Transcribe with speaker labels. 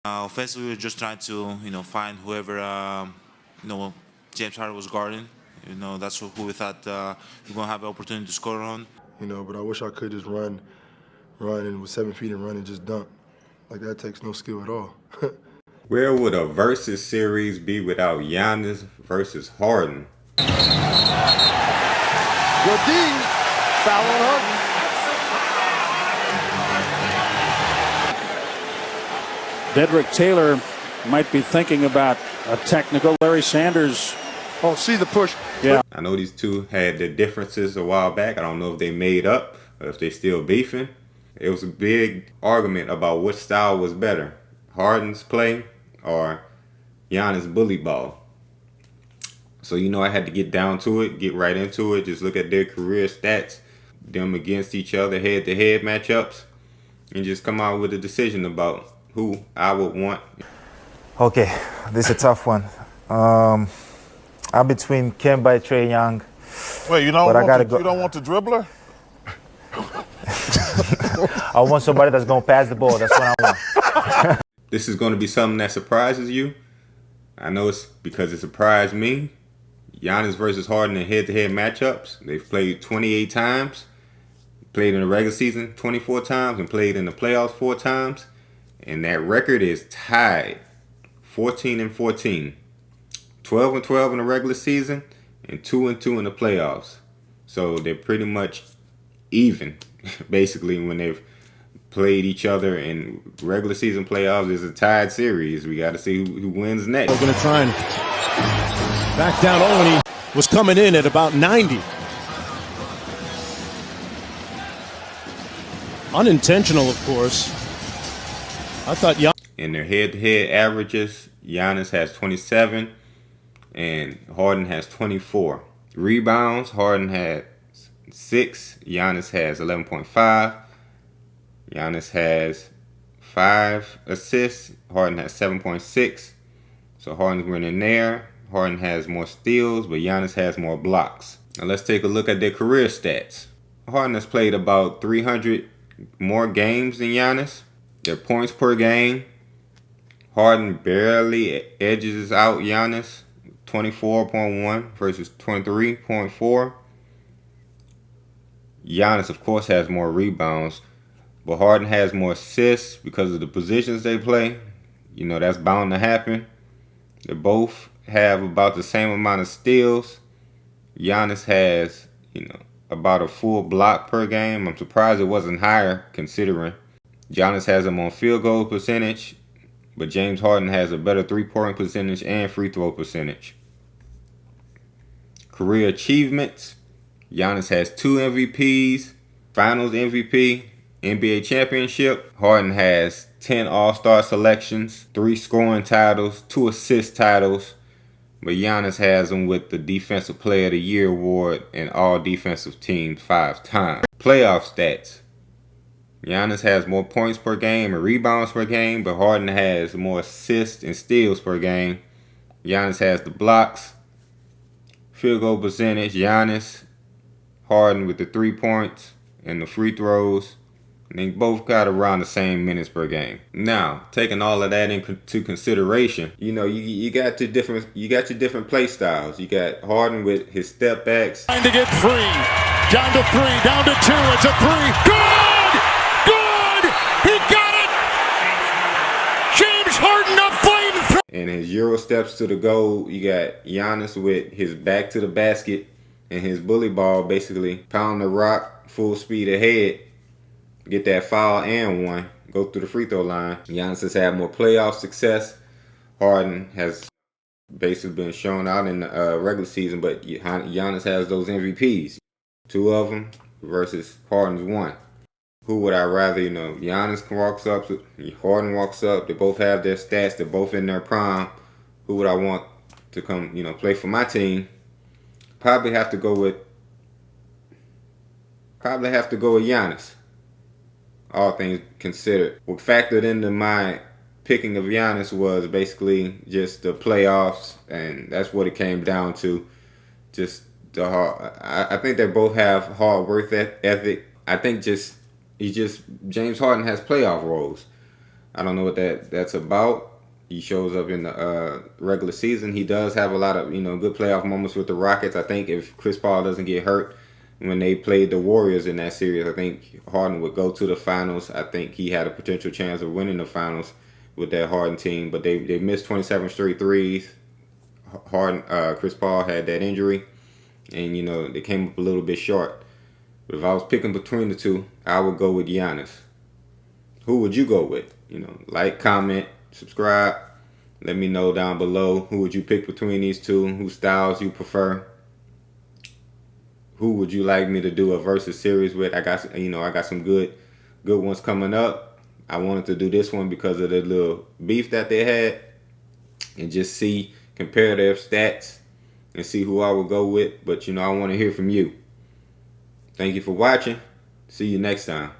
Speaker 1: Offensively, we were just trying to, find whoever, James Harden was guarding. That's who we thought we are gonna have the opportunity to score on.
Speaker 2: But I wish I could just run, and with 7 feet and run and just dunk. Like that takes no skill at all.
Speaker 3: Where would a versus series be without Giannis versus Harden?
Speaker 4: Good D. Foul on Harden.
Speaker 5: Dedrick Taylor might be thinking about a technical. Larry Sanders.
Speaker 4: Oh, see the push.
Speaker 5: Yeah.
Speaker 3: I know these two had their differences a while back. I don't know if they made up or if they still beefing. It was a big argument about which style was better, Harden's play or Giannis' bully ball. So, I had to get down to it, get right into it, just look at their career stats, them against each other, head-to-head matchups, and just come out with a decision about who I would want.
Speaker 6: Okay, this is a tough one. I'm between Kemba and Trae Young.
Speaker 7: Wait, you don't want the dribbler?
Speaker 6: I want somebody that's going to pass the ball. That's what I want.
Speaker 3: This is going to be something that surprises you. I know it's because it surprised me. Giannis versus Harden in head-to-head matchups. They've played 28 times. Played in the regular season 24 times and played in the playoffs 4 times. And that record is tied 14-14. 12-12 in the regular season and 2-2 in the playoffs. So they're pretty much even, basically, when they've played each other in regular season playoffs. It's a tied series. We got to see who wins next.
Speaker 8: We're going to try and back down Olney. Was coming in at about 90. Unintentional, of course. I thought
Speaker 3: in their head-to-head averages, Giannis has 27 and Harden has 24. Rebounds, Harden had 6, Giannis has 11.5. Giannis has 5 assists, Harden has 7.6. So Harden's winning there. Harden has more steals, but Giannis has more blocks. Now let's take a look at their career stats. Harden has played about 300 more games than Giannis. Their points per game, Harden barely edges out Giannis, 24.1 versus 23.4. Giannis, of course, has more rebounds, but Harden has more assists because of the positions they play. That's bound to happen. They both have about the same amount of steals. Giannis has, about a full block per game. I'm surprised it wasn't higher considering. Giannis has him on field goal percentage, but James Harden has a better three-point percentage and free throw percentage. Career achievements, Giannis has 2 MVPs, Finals MVP, NBA championship. Harden has 10 All-Star selections, 3 scoring titles, 2 assist titles, but Giannis has him with the Defensive Player of the Year award and all defensive teams 5 times. Playoff stats. Giannis has more points per game and rebounds per game, but Harden has more assists and steals per game. Giannis has the blocks, field goal percentage. Giannis, Harden with the 3 points and the free throws. And they both got around the same minutes per game. Now, taking all of that into consideration, you got your different play styles. You got Harden with his step backs.
Speaker 5: Trying to get free. Down to 3, down to 2. It's a 3. Good! Good! He got it! James Harden a flamethrower.
Speaker 3: And his Euro steps to the goal. You got Giannis with his back to the basket and his bully ball, basically pound the rock full speed ahead. Get that foul and one. Go through the free throw line. Giannis has had more playoff success. Harden has basically been shown out in the regular season, but Giannis has those MVPs. 2 of them versus Harden's 1. Who would I rather, Giannis walks up, Harden walks up. They both have their stats. They're both in their prime. Who would I want to come, play for my team? Probably have to go with Giannis. All things considered. What factored into my picking of Giannis was basically just the playoffs, and that's what it came down to. Just the hard. I think they both have hard work ethic. I think James Harden has playoff roles. I don't know what that's about. He shows up in the regular season. He does have a lot of good playoff moments with the Rockets. I think if Chris Paul doesn't get hurt when they played the Warriors in that series, I think Harden would go to the finals. I think he had a potential chance of winning the finals with that Harden team, but they missed 27 straight threes. Chris Paul had that injury, and they came up a little bit short. But if I was picking between the two, I would go with Giannis. Who would you go with? Like, comment, subscribe. Let me know down below who would you pick between these two, whose styles you prefer. Who would you like me to do a versus series with? I got some good ones coming up. I wanted to do this one because of the little beef that they had and just compare their stats and see who I would go with. But I want to hear from you. Thank you for watching. See you next time.